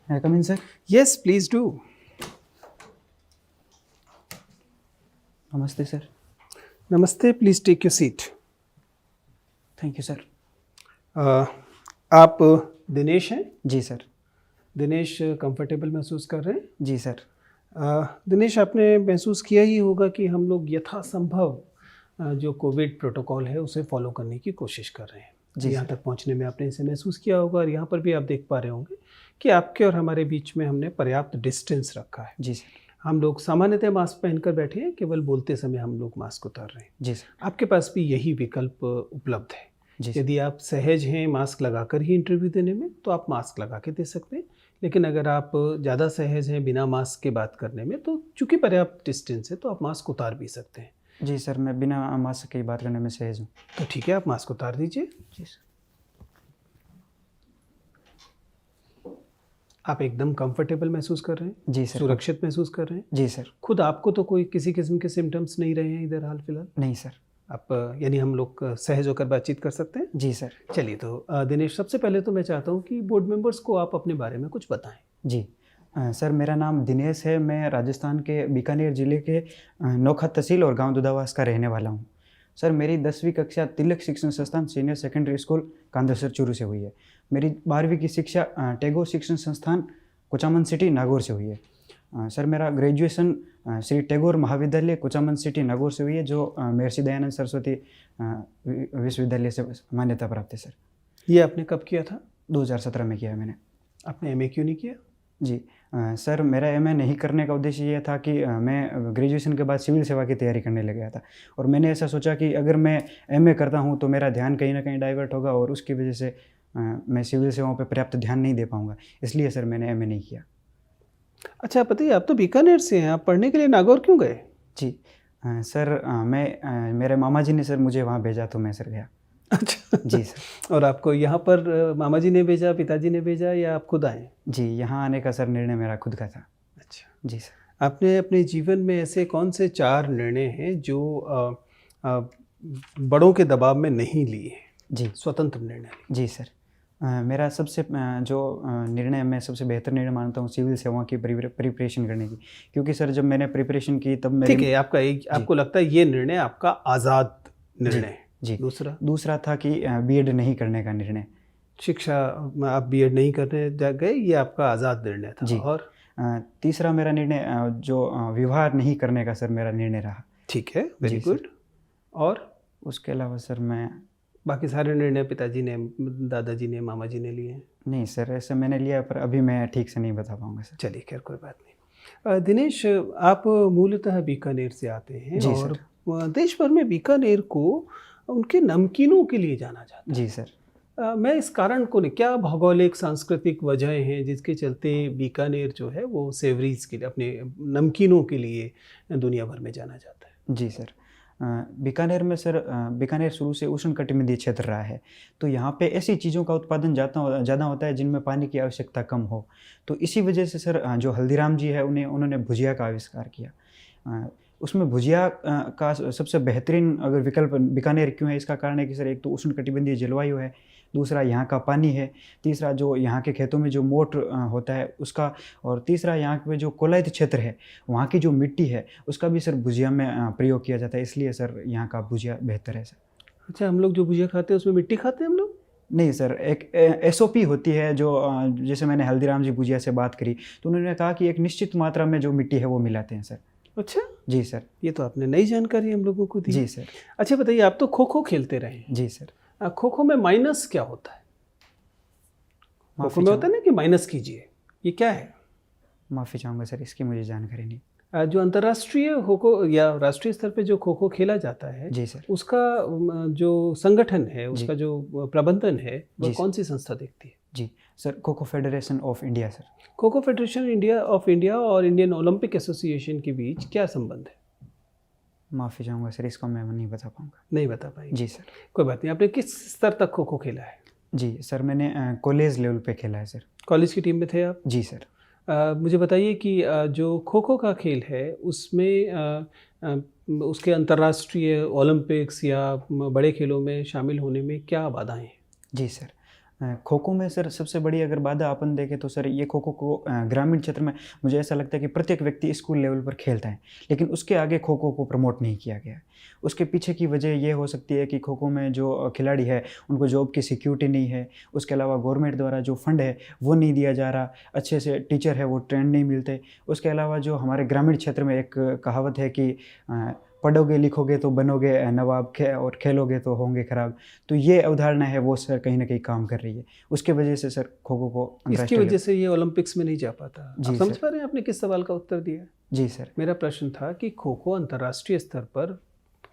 Come in sir. Yes, please do. नमस्ते sir. Namaste, please take your seat. Thank you sir. आप दिनेश हैं? जी sir. Dinesh comfortable महसूस कर रहे हैं? जी सर। दिनेश, आपने महसूस किया ही होगा कि हम लोग यथासंभव जो कोविड प्रोटोकॉल है उसे फॉलो करने की कोशिश कर रहे हैं। जी यहाँ सर। तक पहुँचने में आपने इसे महसूस किया होगा और यहाँ पर भी आप देख पा रहे होंगे कि आपके और हमारे बीच में हमने पर्याप्त डिस्टेंस रखा है। जी सर। हम लोग सामान्यतः मास्क पहनकर बैठे हैं, केवल बोलते समय हम लोग मास्क उतार रहे हैं। जी सर। आपके पास भी यही विकल्प उपलब्ध है। जी सर। यदि आप सहज हैं मास्क लगाकर ही इंटरव्यू देने में तो आप मास्क लगा के दे सकते हैं, लेकिन अगर आप ज़्यादा सहज हैं बिना मास्क के बात करने में तो चूंकि पर्याप्त डिस्टेंस है तो आप मास्क उतार भी सकते हैं। जी सर, मैं बिना मास्क की बात करने में सहज हूँ। तो ठीक है, आप मास्क उतार दीजिए। जी सर। आप एकदम कंफर्टेबल महसूस कर रहे हैं? जी सर। सुरक्षित महसूस कर रहे हैं? जी सर। खुद आपको तो कोई किसी किस्म के सिम्टम्स नहीं रहे हैं इधर हाल फिलहाल? नहीं सर। आप यानी हम लोग सहज होकर बातचीत कर सकते हैं? जी सर। चलिए, तो दिनेश, सबसे पहले तो मैं चाहता हूँ कि बोर्ड मेंबर्स को आप अपने बारे में कुछ बताएं। जी सर, मेरा नाम दिनेश है। मैं राजस्थान के बीकानेर ज़िले के नौखा तहसील और गांव दुधावास का रहने वाला हूँ। सर, मेरी 10वीं कक्षा तिलक शिक्षण संस्थान senior secondary school Kandasar Churu से हुई है। मेरी 12वीं की शिक्षा टैगोर शिक्षण संस्थान कुचामन सिटी नागौर से हुई है। सर, मेरा ग्रेजुएशन श्री टैगोर महाविद्यालय कुचामन सिटी नागौर से हुई है, जो महर्षि दयानंद सरस्वती विश्वविद्यालय से मान्यता प्राप्त है। सर, ये आपने कब किया था? 2017 में किया है मैंने। आपने एमए क्यों नहीं किया? जी सर, मेरा एमए नहीं करने का उद्देश्य ये था कि मैं ग्रेजुएशन के बाद सिविल सेवा की तैयारी करने लग गया था और मैंने ऐसा सोचा कि अगर मैं एमए करता हूँ तो मेरा ध्यान कहीं ना कहीं डाइवर्ट होगा और उसकी वजह से मैं सिविल सेवाओं पर पर्याप्त ध्यान नहीं दे पाऊँगा। इसलिए सर मैंने एमए नहीं किया। अच्छा, बताइए, आप तो बीकानेर से हैं, आप पढ़ने के लिए नागौर क्यों गए? जी सर, मेरे मामा जी ने सर मुझे वहाँ भेजा तो मैं सर गया। अच्छा। जी सर। और आपको यहाँ पर मामा जी ने भेजा, पिताजी ने भेजा, या आप खुद आए? जी, यहाँ आने का सर निर्णय मेरा खुद का था। अच्छा। जी सर। आपने अपने जीवन में ऐसे कौन से 4 निर्णय हैं जो बड़ों के दबाव में नहीं लिए? जी। स्वतंत्र निर्णय लिए? जी सर। मेरा सबसे निर्णय मैं सबसे बेहतर निर्णय मानता हूँ सिविल सेवा की प्रिपरेशन करने की, क्योंकि सर जब मैंने प्रिपरेशन की तब मेरे ठीक है, आपको लगता है ये निर्णय आपका आज़ाद निर्णय है? जी। दूसरा था कि बीएड नहीं करने का निर्णय। शिक्षा आप बीएड नहीं करने गए, ये आपका आज़ाद निर्णय था। जी। और तीसरा मेरा निर्णय जो विवाह नहीं करने का सर मेरा निर्णय रहा। ठीक है, वेरी गुड। और उसके अलावा सर मैं बाकी सारे निर्णय पिताजी ने, दादाजी ने, मामा जी ने लिए हैं? नहीं सर, ऐसे मैंने लिया पर अभी मैं ठीक से नहीं बता पाऊँगा सर। चलिए, खैर कोई बात नहीं। दिनेश, आप मूलतः बीकानेर से आते हैं। जी और सर। देश भर में बीकानेर को उनके नमकीनों के लिए जाना जाता है। जी सर। मैं इस कारण को नहीं, क्या भौगोलिक सांस्कृतिक वजह हैं जिसके चलते बीकानेर जो है वो सेवरीज के लिए, अपने नमकीनों के लिए दुनिया भर में जाना जाता है? जी सर। बीकानेर में सर बीकानेर शुरू से उष्णकटिबंधीय क्षेत्र रहा है, तो यहाँ पे ऐसी चीज़ों का उत्पादन ज़्यादा होता है जिनमें पानी की आवश्यकता कम हो। तो इसी वजह से सर जो हल्दीराम जी है उन्होंने भुजिया का आविष्कार किया। उसमें भुजिया का सबसे बेहतरीन अगर विकल्प बीकानेर क्यों है, इसका कारण है कि सर एक तो उष्णकटिबंधीय जलवायु है, दूसरा यहाँ का पानी है, तीसरा जो यहाँ के खेतों में जो मोट होता है उसका, और तीसरा यहाँ पे जो कोलायत क्षेत्र है वहाँ की जो मिट्टी है उसका भी सर भुजिया में प्रयोग किया जाता है। इसलिए सर यहाँ का भुजिया बेहतर है सर। अच्छा, हम लोग जो भुजिया खाते हैं उसमें मिट्टी खाते हैं हम लोग? नहीं सर, एक एसओपी होती है जो जैसे मैंने हल्दीराम जी भुजिया से बात करी तो उन्होंने कहा कि एक निश्चित मात्रा में जो मिट्टी है वो मिलाते हैं सर। अच्छा जी सर। ये तो आपने नई जानकारी हम लोगों को दी। जी सर। अच्छा, बताइए, आप तो खो खो खेलते रहे हैं। जी सर। खो खो में माइनस क्या होता है? खो खो में होता है ना कि माइनस कीजिए, ये क्या है? माफ़ी चाहूँगा सर, इसकी मुझे जानकारी नहीं। जो अंतर्राष्ट्रीय खो खो या राष्ट्रीय स्तर पे जो खो खो खेला जाता है, जी सर, उसका जो संगठन है, उसका जो प्रबंधन है, वह कौन सी संस्था देखती है? जी sir, kho kho federation of India sir. Kho kho federation of India और इंडियन ओलंपिक एसोसिएशन के बीच क्या संबंध है? माफ़ी चाहूँगा सर, इसको मैं नहीं बता पाऊँगा। नहीं बता पाएंगे? जी सर। कोई बात नहीं। आपने किस स्तर तक खो खो खेला है? जी सर, मैंने कॉलेज लेवल पे खेला है सर। कॉलेज की टीम में थे आप? जी सर। मुझे बताइए कि जो खो खो का खेल है उसमें उसके अंतर्राष्ट्रीय ओलंपिक्स या बड़े खेलों में शामिल होने में क्या बाधाएं हैं? जी सर, खो खो में सर सबसे बड़ी अगर बाधा अपन देखें तो सर ये खो खो को ग्रामीण क्षेत्र में मुझे ऐसा लगता है कि प्रत्येक व्यक्ति स्कूल लेवल पर खेलता है, लेकिन उसके आगे खो खो को प्रमोट नहीं किया गया है। उसके पीछे की वजह ये हो सकती है कि खो खो में जो खिलाड़ी है उनको जॉब की सिक्योरिटी नहीं है, उसके अलावा गवर्नमेंट द्वारा जो फंड है वो नहीं दिया जा रहा, अच्छे से टीचर है वो ट्रेंड नहीं मिलते। उसके अलावा जो हमारे ग्रामीण क्षेत्र में एक कहावत है कि पढ़ोगे लिखोगे तो बनोगे नवाब, और खेलोगे तो होंगे खराब। तो ये अवधारणा है वो सर कहीं ना कहीं काम कर रही है, उसके वजह से सर खो खो को इसकी वजह से ये ओलंपिक्स में नहीं जा पाता। जी आप समझ सर। पा रहे हैं आपने किस सवाल का उत्तर दिया? जी सर। मेरा प्रश्न था कि खो खो अंतर्राष्ट्रीय स्तर पर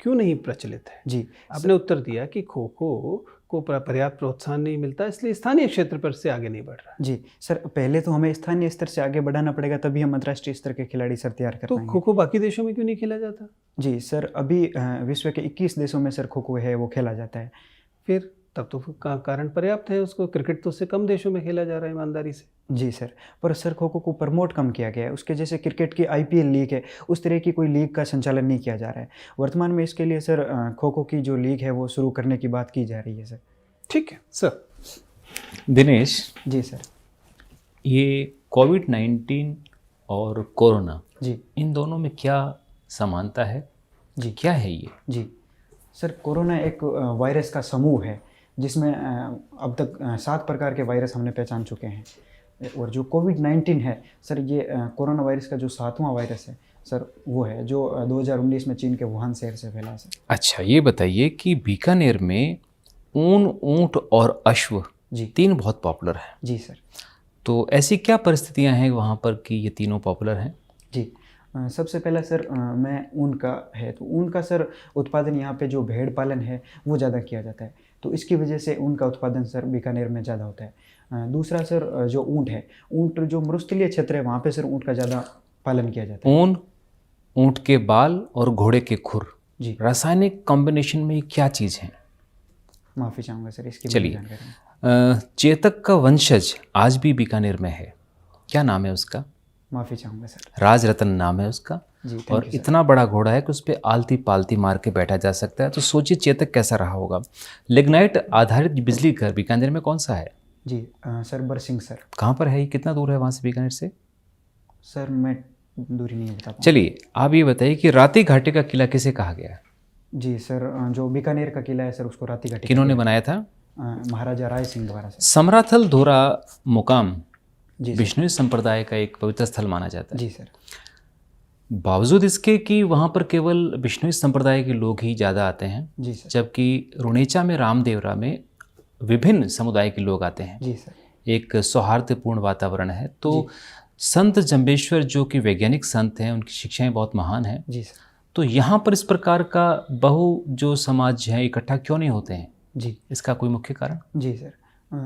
क्यों नहीं प्रचलित है। जी आपने उत्तर दिया कि खो खो को पर्याप्त प्रोत्साहन नहीं मिलता, इसलिए स्थानीय क्षेत्र पर से आगे नहीं बढ़ रहा। जी सर, पहले तो हमें स्थानीय स्तर से आगे बढ़ाना पड़ेगा, तभी हम अंतर्राष्ट्रीय स्तर के खिलाड़ी सर तैयार कर तो पाएंगे। खो खो बाकी देशों में क्यों नहीं खेला जाता? जी सर, अभी विश्व के 21 देशों में सर खो खो है वो खेला जाता है। फिर तब तो कारण पर्याप्त है उसको। क्रिकेट तो उससे कम देशों में खेला जा रहा है ईमानदारी से। जी सर, पर सर खो खो को प्रमोट कम किया गया है। उसके जैसे क्रिकेट की IPL लीग है, उस तरह की कोई लीग का संचालन नहीं किया जा रहा है वर्तमान में। इसके लिए सर खो खो की जो लीग है वो शुरू करने की बात की जा रही है सर। ठीक है सर। दिनेश, जी सर। ये कोविड-19 और कोरोना, जी इन दोनों में क्या समानता है? जी क्या है ये? जी सर, कोरोना एक वायरस का समूह है जिसमें अब तक 7 प्रकार के वायरस हमने पहचान चुके हैं। और जो कोविड-19 है सर, ये कोरोना वायरस का जो 7वां वायरस है सर, वो है जो 2019 में चीन के वुहान शहर से फैला सर। अच्छा, ये बताइए कि बीकानेर में ऊन, ऊंट और अश्व जी 3 बहुत पॉपुलर हैं। जी सर। तो ऐसी क्या परिस्थितियां हैं वहाँ पर कि ये तीनों पॉपुलर हैं? जी सबसे पहला सर मैं ऊन का है, तो ऊन का सर उत्पादन यहाँ पे जो भेड़ पालन है वो ज़्यादा किया जाता है, तो इसकी वजह से ऊन का उत्पादन सर बीकानेर में ज़्यादा होता है। दूसरा सर जो ऊँट है, ऊँट जो मरुस्थलीय क्षेत्र है वहाँ पे सर ऊँट का ज़्यादा पालन किया जाता है। ऊन, ऊंट के बाल और घोड़े के खुर, जी रासायनिक कॉम्बिनेशन में ये क्या चीज़ है? माफ़ी चाहूँगा सर इसकी चलिए, जानकारी। चेतक का वंशज आज भी बीकानेर में है, क्या नाम है उसका? माफ़ी चाहूँगा सर। राज रतन नाम है उसका। जी थैंक और यू सर। इतना बड़ा घोड़ा है कि उस पर आलती पालती मार के बैठा जा सकता है। तो सोचिए चेतक कैसा रहा होगा। लिग्नाइट आधारित बिजली घर बीकानेर में कौन सा है? जी सर बरसिंह सर। कहाँ पर है ये? कितना दूर है वहाँ से बीकानेर से? सर मैं दूरी नहीं बता पाऊँ। चलिए, आप ये बताइए कि राती घाटी का किला किसे कहा गया है? जी सर, जो बीकानेर का किला है सर उसको राती घाटी किन्होंने बनाया था? महाराजा राय सिंह द्वारा सर। समराथल धोरा मुकाम जी सर। विष्णु संप्रदाय का एक पवित्र स्थल माना जाता है। जी सर। बावजूद इसके कि वहाँ पर केवल विष्णु संप्रदाय के लोग ही ज़्यादा आते हैं, जी सर। जबकि रुणेचा में रामदेवरा में विभिन्न समुदाय के लोग आते हैं। जी सर। एक सौहार्दपूर्ण वातावरण है। तो संत जम्बेश्वर जो कि वैज्ञानिक संत हैं, उनकी शिक्षाएं बहुत महान हैं। जी सर। तो यहाँ पर इस प्रकार का बहु जो समाज है इकट्ठा क्यों नहीं होते हैं? जी इसका कोई मुख्य कारण? जी सर।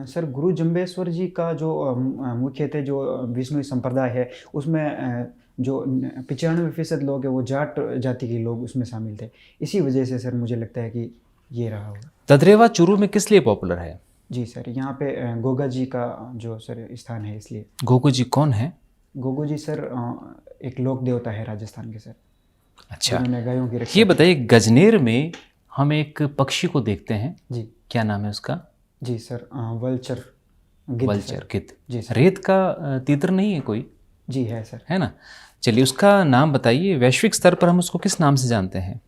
सर गुरु जम्बेश्वर जी का जो मुख्य थे जो विष्णु संप्रदाय है उसमें जो 95% लोग हैं वो जाट जाति के लोग उसमें शामिल थे। इसी वजह से सर मुझे लगता है कि ये रहा होगा। तद्रेवा चूरू में किस लिए पॉपुलर है? जी सर, यहाँ पे गोगा जी का जो सर स्थान है इसलिए। गोगो जी कौन है? गोगो जी सर एक लोक देवता है राजस्थान के सर। अच्छा, जिन्होंने गायों की रक्षा ये की। बताइए, गजनेर में हम एक पक्षी को देखते हैं, जी क्या नाम है उसका? जी सर वल्चर गिद्ध वल्चर, सर। गिद्ध। जी सर। रेत का तीतर नहीं है कोई? जी है सर। है ना। चलिए, उसका नाम बताइए। वैश्विक स्तर पर हम उसको किस नाम से जानते हैं?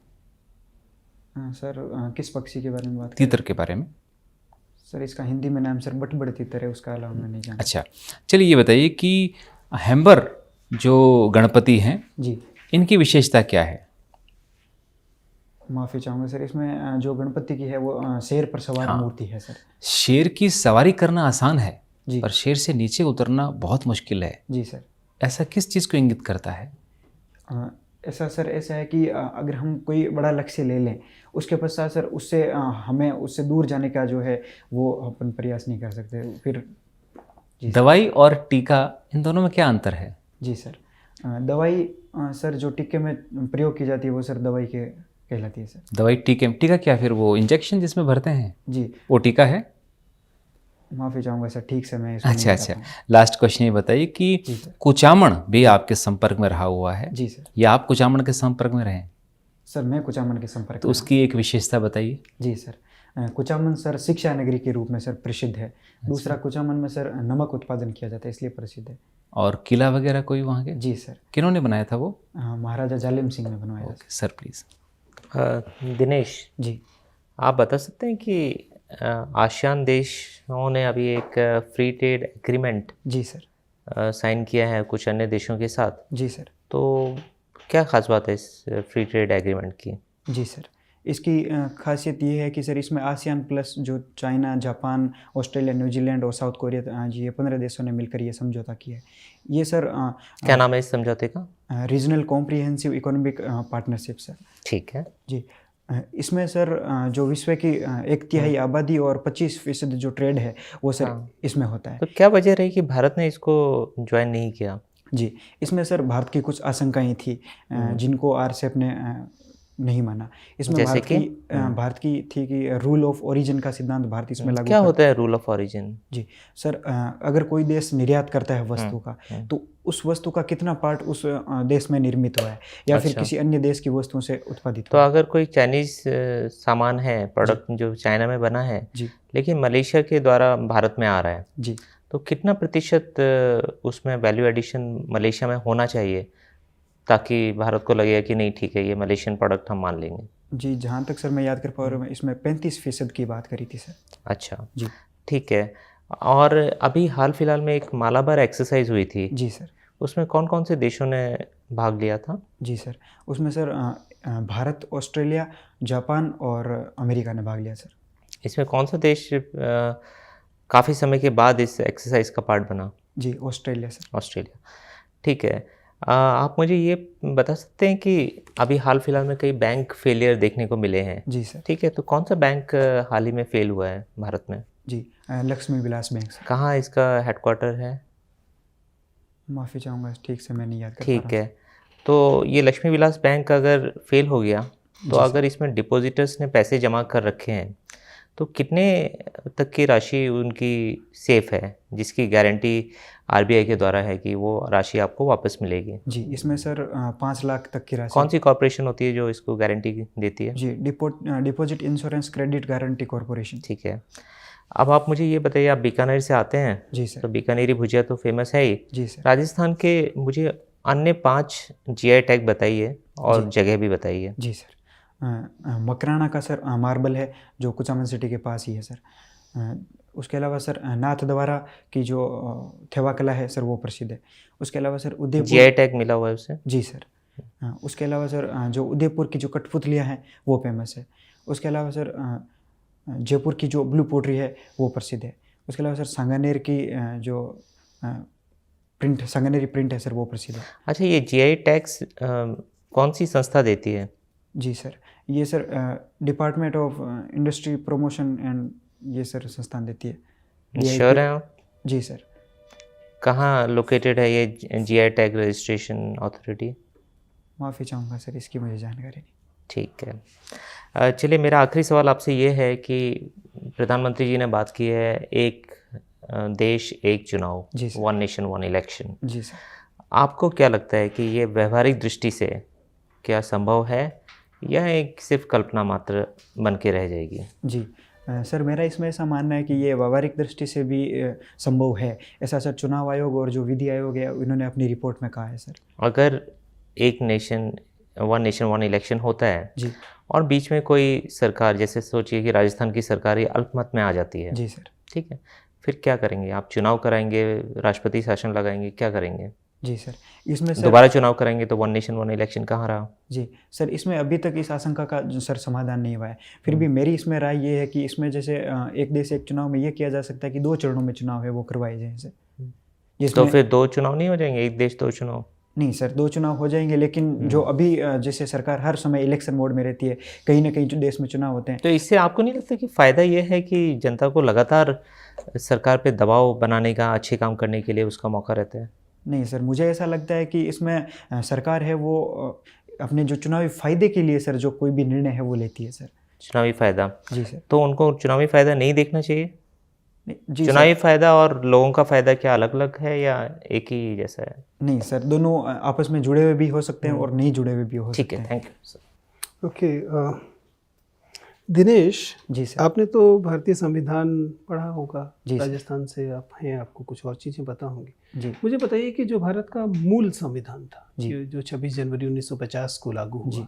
सर किस पक्षी के बारे में बात करें? तीतर के बारे में। सर इसका हिंदी में नाम सर बटबड़ तीतर है, उसका अलावा मैं नहीं जानता। अच्छा, चलिए ये बताइए कि हेम्बर जो गणपति हैं, जी इनकी विशेषता क्या है? माफ़ी चाहूँगा सर, इसमें जो गणपति की है वो शेर पर सवार हाँ। मूर्ति है सर। शेर की सवारी करना आसान है, जी पर शेर से नीचे उतरना बहुत मुश्किल है। जी सर। ऐसा किस चीज़ को इंगित करता है? ऐसा सर ऐसा है कि अगर हम कोई बड़ा लक्ष्य ले लें उसके पश्चात सर उससे हमें उससे दूर जाने का जो है वो अपन प्रयास नहीं कर सकते फिर। जी सर। दवाई और टीका, इन दोनों में क्या अंतर है? जी सर, दवाई सर जो टीके में प्रयोग की जाती है वो सर दवाई के कहलाती है सर। दवाई टीके, टीका क्या फिर वो इंजेक्शन जिसमें भरते हैं, जी वो टीका है? माफ़ी चाहूँगा सर, ठीक से मैं इसको अच्छा नहीं बता अच्छा, पाऊँगा। लास्ट क्वेश्चन ये बताइए कि जी सर। कुचामण भी आपके संपर्क में रहा हुआ है, जी सर। या आप कुचामण के संपर्क में रहे? सर मैं कुचामन के संपर्क तो में उसकी एक विशेषता बताइए। हूँ। जी सर, कुचामन सर शिक्षा नगरी के रूप में सर प्रसिद्ध है। दूसरा कुचामन में सर नमक उत्पादन किया जाता है इसलिए प्रसिद्ध है। और किला वगैरह कोई वहाँ के? जी सर। किन्होंने बनाया था वो? महाराजा जालिम सिंह ने बनवाया था। Okay sir, please. Dinesh ji आप बता सकते हैं कि आसियान देशों ने अभी एक फ्री ट्रेड एग्रीमेंट जी सर। साइन किया है कुछ अन्य देशों के साथ, जी सर। तो क्या खास बात है इस फ्री ट्रेड एग्रीमेंट की? जी सर, इसकी खासियत ये है कि सर इसमें आसियान प्लस जो चाइना, जापान, ऑस्ट्रेलिया, न्यूजीलैंड और साउथ कोरिया, जी ये 15 देशों ने मिलकर ये समझौता किया है। ये सर क्या नाम है इस समझौते का? Regional comprehensive economic partnership sir. ठीक है। जी इसमें सर जो विश्व की 1/3 आबादी और 25% जो ट्रेड है वो सर इसमें होता है। तो क्या वजह रही कि भारत ने इसको ज्वाइन नहीं किया? जी इसमें सर भारत की कुछ आशंकाएं थी जिनको आरसेप ने नहीं माना। इसमें जैसे भारत की थी कि रूल ऑफ ओरिजिन का सिद्धांत भारत इसमें लागू क्या होता है रूल ऑफ ओरिजिन? जी सर, अगर कोई देश निर्यात करता है वस्तु का तो उस वस्तु का कितना पार्ट उस देश में निर्मित हुआ है या फिर किसी अन्य देश की वस्तुओं से उत्पादित तो हुआ है। अगर कोई चाइनीज सामान है, प्रोडक्ट जो चाइना में बना है जी लेकिन मलेशिया के द्वारा भारत में आ रहा है, जी तो कितना प्रतिशत उसमें वैल्यू एडिशन मलेशिया में होना चाहिए ताकि भारत को लगेगा कि नहीं ठीक है ये मलेशियन प्रोडक्ट हम मान लेंगे? जी जहाँ तक सर मैं याद कर पा रहा हूँ इसमें 35% की बात करी थी सर। अच्छा जी ठीक है। और अभी हाल फिलहाल में एक मालाबार एक्सरसाइज हुई थी, जी सर। उसमें कौन कौन से देशों ने भाग लिया था? जी सर, उसमें सर भारत, ऑस्ट्रेलिया, जापान और अमेरिका ने भाग लिया सर। इसमें कौन सा देश काफ़ी समय के बाद इस एक्सरसाइज का पार्ट बना? जी ऑस्ट्रेलिया सर। ऑस्ट्रेलिया। ठीक है। आप मुझे ये बता सकते हैं कि अभी हाल फिलहाल में कई बैंक फेलियर देखने को मिले हैं? जी सर। ठीक है, तो कौन सा बैंक हाल ही में फेल हुआ है भारत में? जी लक्ष्मी विलास बैंक सर। कहाँ इसका हेडक्वार्टर है? माफ़ी चाहूँगा ठीक से मैं नहीं याद कर पा ठीक रहा है, तो ये लक्ष्मी विलास बैंक अगर फेल हो गया तो अगर इसमें डिपॉजिटर्स ने पैसे जमा कर रखे हैं तो कितने तक की राशि उनकी सेफ है जिसकी गारंटी आरबीआई के द्वारा है कि वो राशि आपको वापस मिलेगी? जी इसमें सर 5 लाख तक की राशि। कौन सी कॉर्पोरेशन होती है जो इसको गारंटी देती है? जी deposit insurance credit guarantee corporation. ठीक है। अब आप मुझे ये बताइए, आप बीकानेर से आते हैं? जी सर। तो बीकानेरी भुजिया तो फेमस है ही। जी सर। राजस्थान के मुझे अन्य 5 जीआई टैग बताइए और जगह भी बताइए। जी सर, मकराना का सर मार्बल है जो कुचामन सिटी के पास ही है सर। उसके अलावा सर नाथ द्वारा की जो थेवा कला है सर वो प्रसिद्ध है। उसके अलावा सर उदयपुर जीआई टैग मिला हुआ है उसे? जी सर। उसके अलावा सर जो उदयपुर की जो कठपुतलियाँ हैं वो फेमस है। उसके अलावा सर जयपुर की जो ब्लू पोट्री है वो प्रसिद्ध है। उसके अलावा सर सांगानेर की जो सांगानेरी प्रिंट है सर वो प्रसिद्ध है। अच्छा, ये जीआई टैग्स कौन सी संस्था देती है? जी सर, ये sir department of industry promotion and ये सर संस्थान देती है। श्योर हैं आप? जी सर। कहाँ लोकेटेड है ये जीआई टैग रजिस्ट्रेशन अथॉरिटी? माफ़ी चाहूँगा सर इसकी मुझे जानकारी नहीं। ठीक है। चलिए, मेरा आखिरी सवाल आपसे ये है कि प्रधानमंत्री जी ने बात की है एक देश एक चुनाव, जी सर। 1 nation 1 election. जी सर। आपको क्या लगता है कि ये व्यवहारिक दृष्टि से क्या संभव है या एक सिर्फ कल्पना मात्र बन के रह जाएगी? जी सर, मेरा इसमें ऐसा मानना है कि ये व्यवहारिक दृष्टि से भी संभव है। ऐसा सर चुनाव आयोग और जो विधि आयोग है उन्होंने अपनी रिपोर्ट में कहा है सर। अगर एक नेशन 1 इलेक्शन होता है जी और बीच में कोई सरकार, जैसे सोचिए कि राजस्थान की सरकार ये अल्पमत में आ जाती है, जी सर। ठीक है, फिर क्या करेंगे आप? चुनाव कराएंगे, राष्ट्रपति शासन लगाएंगे, क्या करेंगे? जी सर, इसमें सर दोबारा चुनाव कराएंगे तो 1 नेशन 1 इलेक्शन कहाँ रहा? जी सर, इसमें अभी तक इस आशंका का जो सर समाधान नहीं हुआ है। फिर भी मेरी इसमें राय ये है कि इसमें जैसे एक देश एक चुनाव में ये किया जा सकता है कि 2 चरणों में चुनाव है वो करवाए जाएँ सर। तो फिर 2 चुनाव नहीं हो जाएंगे? एक देश 2 चुनाव? नहीं सर, 2 चुनाव हो जाएंगे, लेकिन जो अभी जैसे सरकार हर समय इलेक्शन मोड में रहती है, कहीं ना कहीं जो देश में चुनाव होते हैं। तो इससे आपको नहीं लगता कि फ़ायदा ये है कि जनता को लगातार सरकार पे दबाव बनाने का, अच्छे काम करने के लिए उसका मौका रहता है? नहीं सर, मुझे ऐसा लगता है कि इसमें सरकार है वो अपने जो चुनावी फ़ायदे के लिए सर जो कोई भी निर्णय है वो लेती है सर। चुनावी फ़ायदा? जी सर। तो उनको चुनावी फ़ायदा नहीं देखना चाहिए? जी चुनावी फ़ायदा और लोगों का फ़ायदा क्या अलग अलग है या एक ही जैसा है? नहीं सर, दोनों आपस में जुड़े हुए भी हो सकते हैं और नहीं जुड़े हुए भी हो सकते हैं। ठीक है, thank you sir. Okay, Dinesh, जी सर। आपने तो भारतीय संविधान पढ़ा होगा, जी सर। राजस्थान से आप हैं, आपको कुछ और चीज़ें पता होंगी। जी मुझे बताइए कि जो भारत का मूल संविधान था, जी। जो 26 जनवरी 1950 को लागू हुआ, जी।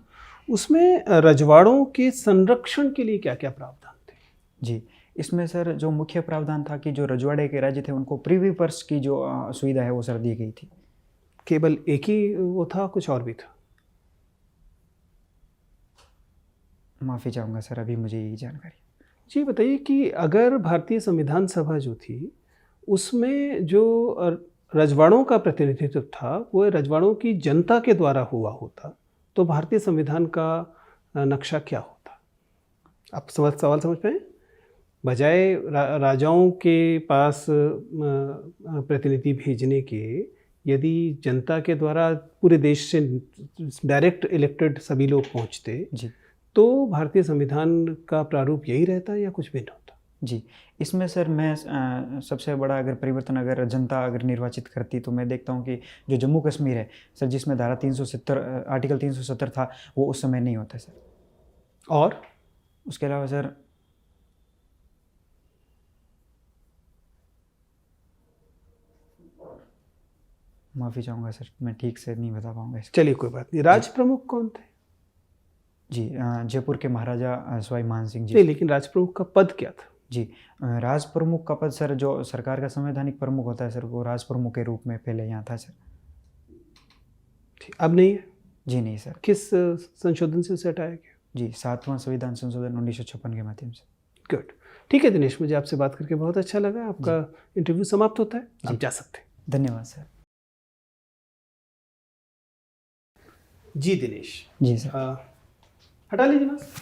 उसमें रजवाड़ों के संरक्षण के लिए क्या क्या प्रावधान थे? जी, इसमें सर जो मुख्य प्रावधान था कि जो रजवाड़े के राज्य थे उनको प्रीवी पर्स की जो सुविधा है वो सर दी गई थी। केवल एक ही वो था, कुछ और भी था? माफ़ी चाहूँगा सर, अभी मुझे यही जानकारी। जी बताइए कि अगर भारतीय संविधान सभा जो थी, उसमें जो रजवाड़ों का प्रतिनिधित्व था, वो रजवाड़ों की जनता के द्वारा हुआ होता, तो भारतीय संविधान का नक्शा क्या होता? आप सवाल समझ पाए? बजाय राजाओं के पास प्रतिनिधि भेजने के, यदि जनता के द्वारा पूरे देश से डायरेक्ट इलेक्टेड सभी लोग पहुंचते, जी। तो भारतीय संविधान का प्रारूप यही रहता या कुछ भिन्न होता? जी, इसमें सर मैं सबसे बड़ा अगर परिवर्तन अगर जनता अगर निर्वाचित करती तो मैं देखता हूँ कि जो जम्मू कश्मीर है सर, जिसमें धारा 370 आर्टिकल 370 था, वो उस समय नहीं होता सर। और उसके अलावा सर माफ़ी चाहूँगा सर, मैं ठीक से नहीं बता पाऊँगा इसको। चलिए कोई बात नहीं। राज प्रमुख कौन थे? जी, जयपुर के महाराजा सवाई मान सिंह जी। नहीं, लेकिन राज प्रमुख का पद क्या था? जी, राज प्रमुख का पद सर जो सरकार का संवैधानिक प्रमुख होता है सर, वो राज प्रमुख के रूप में पहले यहाँ था सर। अब नहीं है? जी नहीं सर। किस संशोधन से उसे हटाया गया? जी, 7वां संविधान संशोधन 1956 के माध्यम से। गुड, ठीक है दिनेश, मुझे आपसे बात करके बहुत अच्छा लगा। आपका इंटरव्यू समाप्त होता है, आप जा सकते हैं। धन्यवाद सर। जी दिनेश। जी सर। हटा लीजिए बस।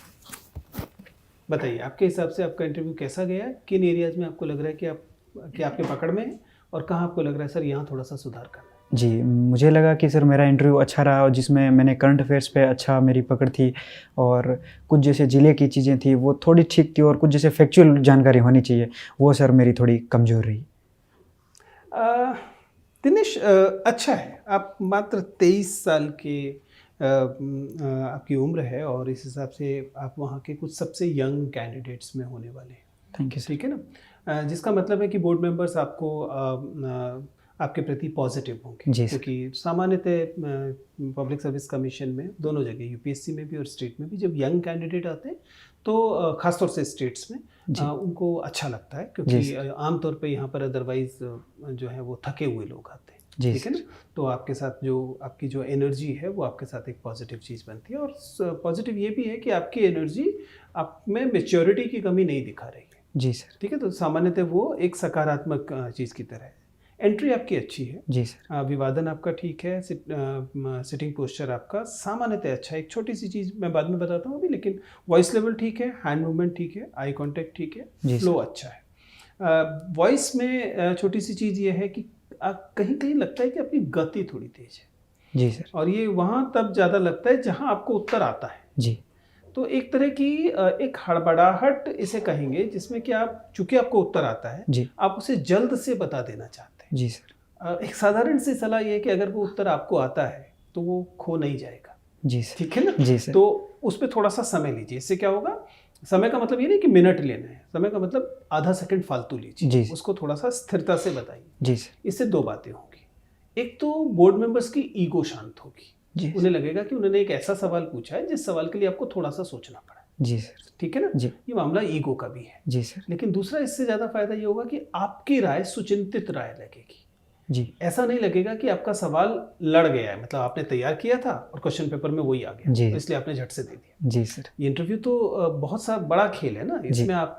बताइए आपके हिसाब से आपका इंटरव्यू कैसा गया? किन एरियाज में आपको लग रहा है कि आपके पकड़ में है, और कहाँ आपको लग रहा है सर यहाँ थोड़ा सा सुधार करना है? जी, मुझे लगा कि सर मेरा इंटरव्यू अच्छा रहा और जिसमें मैंने करंट अफेयर्स पे अच्छा मेरी पकड़ थी, और कुछ जैसे ज़िले की चीज़ें थी वो थोड़ी ठीक थी, और कुछ जैसे फैक्चुअल जानकारी होनी चाहिए वो सर मेरी थोड़ी कमज़ोर रही। दिनेश, अच्छा है, आप मात्र 23 साल के आपकी उम्र है, और इस हिसाब से आप वहाँ के कुछ सबसे यंग कैंडिडेट्स में होने वाले हैं। Thank you sir. ठीक है ना? जिसका मतलब है कि बोर्ड मेंबर्स आपको आपके प्रति पॉजिटिव होंगे, जी सर। क्योंकि सामान्यतः पब्लिक सर्विस कमिशन में दोनों जगह, यूपीएससी में भी और स्टेट में भी, जब यंग कैंडिडेट आते हैं तो खासतौर से स्टेट्स में उनको अच्छा लगता है, क्योंकि आमतौर पे यहाँ पर अदरवाइज जो है वो थके हुए लोग आते हैं। ठीक है ना? तो आपके साथ जो आपकी जो एनर्जी है वो आपके साथ एक पॉजिटिव चीज़ बनती है, और पॉजिटिव ये भी है कि आपकी एनर्जी आप में मैच्योरिटी की कमी नहीं दिखा रही है। जी सर। ठीक है, तो सामान्यतः वो एक सकारात्मक चीज़ की तरह है। एंट्री आपकी अच्छी है। जी सर। अभिवादन आपका ठीक है। सिटिंग पोस्चर आपका सामान्यतः अच्छा है। एक छोटी सी चीज़ मैं बाद में बताता हूँ अभी, लेकिन वॉइस लेवल ठीक है, हैंड मूवमेंट ठीक है, आई कांटेक्ट ठीक है, फ्लो अच्छा है। वॉइस में छोटी सी चीज़ ये है कि कहीं कहीं लगता है कि अपनी गति थोड़ी तेज है। जी सर। और ये वहाँ तब ज़्यादा लगता है जहाँ आपको उत्तर आता है। जी। तो एक तरह की एक हड़बड़ाहट इसे कहेंगे, जिसमें कि आप, चूंकि आपको उत्तर आता है, जी। आप उसे जल्द से बता देना चाहते हैं। जी सर। एक साधारण सी सलाह ये है कि अगर वो उत्तर आपको आता है तो वो खो नहीं जाएगा। जी सर। ठीक है ना? जी सर। तो उस पर थोड़ा सा समय लीजिए। इससे क्या होगा, समय का मतलब ये नहीं कि मिनट लेना है, समय का मतलब आधा सेकंड फालतू लीजिए, उसको थोड़ा सा स्थिरता से बताइए। जी सर। इससे दो बातें होंगी। एक तो बोर्ड मेंबर्स की ईगो शांत होगी। उन्हें लगेगा कि उन्होंने एक ऐसा सवाल पूछा है जिस सवाल के लिए आपको थोड़ा सा सोचना पड़ा। जी सर। ठीक है ना? जी। ये मामला ईगो का भी है। जी सर। लेकिन दूसरा, इससे ज़्यादा फायदा ये होगा कि आपकी राय सुचिंतित राय लगेगी। जी। ऐसा नहीं लगेगा कि आपका सवाल लड़ गया है, मतलब आपने तैयार किया था और क्वेश्चन पेपर में वही आ गया, तो इसलिए आपने झट से दे दिया। जी सर। ये इंटरव्यू तो बहुत सा बड़ा खेल है ना। इसमें आप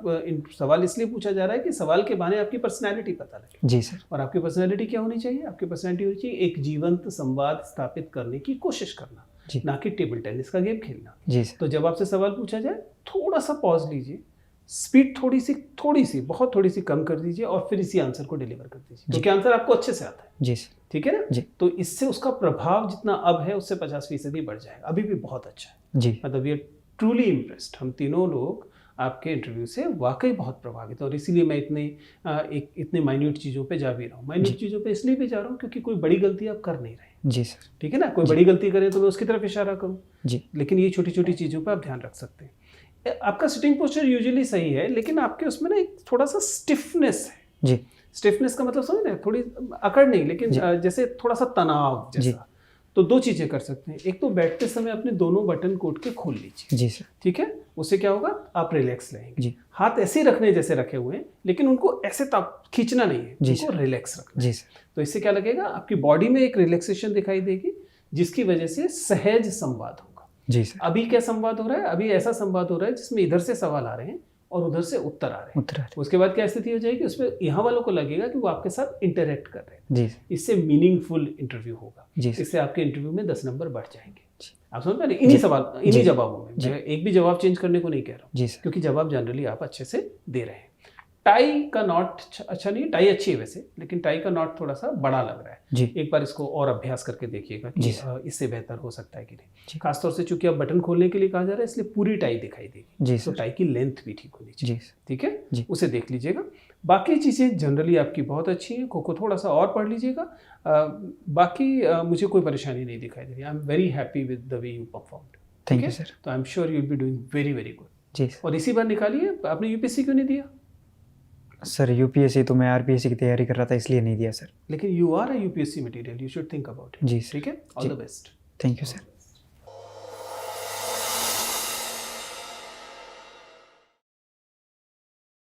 सवाल इसलिए पूछा जा रहा है कि सवाल के बहाने आपकी पर्सनैलिटी पता लगे। जी सर। और आपकी पर्सनैलिटी क्या होनी चाहिए? आपकी पर्सनैलिटी होनी चाहिए एक जीवंत संवाद स्थापित करने की कोशिश करना, ना कि टेबल टेनिस का गेम खेलना। जी सर। तो जब आपसे सवाल पूछा जाए, थोड़ा सा पॉज लीजिए, स्पीड थोड़ी सी बहुत थोड़ी सी कम कर दीजिए, और फिर इसी आंसर को डिलीवर कर दीजिए, क्योंकि आंसर आपको अच्छे से आता है। जी सर। ठीक है ना? जी। तो इससे उसका प्रभाव जितना अब है उससे 50% बढ़ जाएगा। अभी भी बहुत अच्छा है। जी। मतलब वी आर ट्रूली इम्प्रेस्ड। हम तीनों लोग आपके इंटरव्यू से वाकई बहुत प्रभावित हैं, और इसीलिए मैं इतने माइन्यूट चीज़ों पे जा भी रहा हूँ। माइन्यूट चीज़ों पे इसलिए भी जा रहा हूँ क्योंकि कोई बड़ी गलती आप कर नहीं रहे। जी सर। ठीक है ना? कोई बड़ी गलती करें तो मैं उसकी तरफ इशारा करूँ। जी। लेकिन ये छोटी छोटी चीज़ों पर आप ध्यान रख सकते हैं। आपका सिटिंग पोस्चर यूजुअली सही है, लेकिन आपके उसमें ना एक थोड़ा सा स्टिफनेस है। जी स्टिफनेस का मतलब समझ रहे हैं, थोड़ी अकड़ नहीं, लेकिन जैसे थोड़ा सा तनाव जैसा। तो दो चीज़ें कर सकते हैं, एक तो बैठते समय अपने दोनों बटन कोट के खोल लीजिए। जी सर। ठीक है, उससे क्या होगा, आप रिलैक्स रहेंगे। जी हाथ ऐसे ही रखने जैसे रखे हुए हैं, लेकिन उनको ऐसे खींचना नहीं है, उनको रिलैक्स रखना। जी सर। तो इससे क्या लगेगा, आपकी बॉडी में एक रिलैक्सेशन दिखाई देगी, जिसकी वजह से सहज संवाद होगा। जी सर। अभी क्या संवाद हो रहा है, अभी ऐसा संवाद हो रहा है जिसमें इधर से सवाल आ रहे हैं और उधर से उत्तर आ रहे हैं। उसके बाद क्या स्थिति हो जाएगी, उसमें यहाँ वालों को लगेगा कि वो आपके साथ इंटरेक्ट कर रहे हैं। जी इससे मीनिंगफुल इंटरव्यू होगा। जी इससे आपके इंटरव्यू में 10 नंबर बढ़ जाएंगे। आप समझ पा रहे हैं, इन्हीं सवाल, इन्हीं जवाबों में। मैं एक भी जवाब चेंज करने को नहीं कह रहा हूँ, जी सर। क्योंकि जवाब जनरली आप अच्छे से दे रहे हैं। टाई का नॉट अच्छा नहीं, टाई अच्छी है वैसे, लेकिन टाई का नॉट थोड़ा सा बड़ा लग रहा है। जी एक बार इसको और अभ्यास करके देखिएगा कि जी इससे बेहतर हो सकता है कि नहीं। जी। खासतौर से चूंकि अब बटन खोलने के लिए कहा जा रहा है, इसलिए पूरी टाई दिखाई देगी। जी तो सर। टाई की लेंथ भी ठीक होनी चाहिए। जी सर। ठीक है, जी। उसे देख लीजिएगा। बाकी चीज़ें जनरली आपकी बहुत अच्छी हैं। खो थोड़ा सा और पढ़ लीजिएगा। बाकी मुझे कोई परेशानी नहीं दिखाई दे रही। I am very happy with the way you performed. Thank you sir. तो I am sure you will be doing very very good. जी सर। और इसी बार निकालिए। आपने यूपीएससी क्यों नहीं दिया? सर यूपीएससी तो मैं आरपीएससी की तैयारी कर रहा था, इसलिए नहीं दिया सर। लेकिन you are a UPSC material, you should think about it. जी ठीक है, all the best. Thank you sir.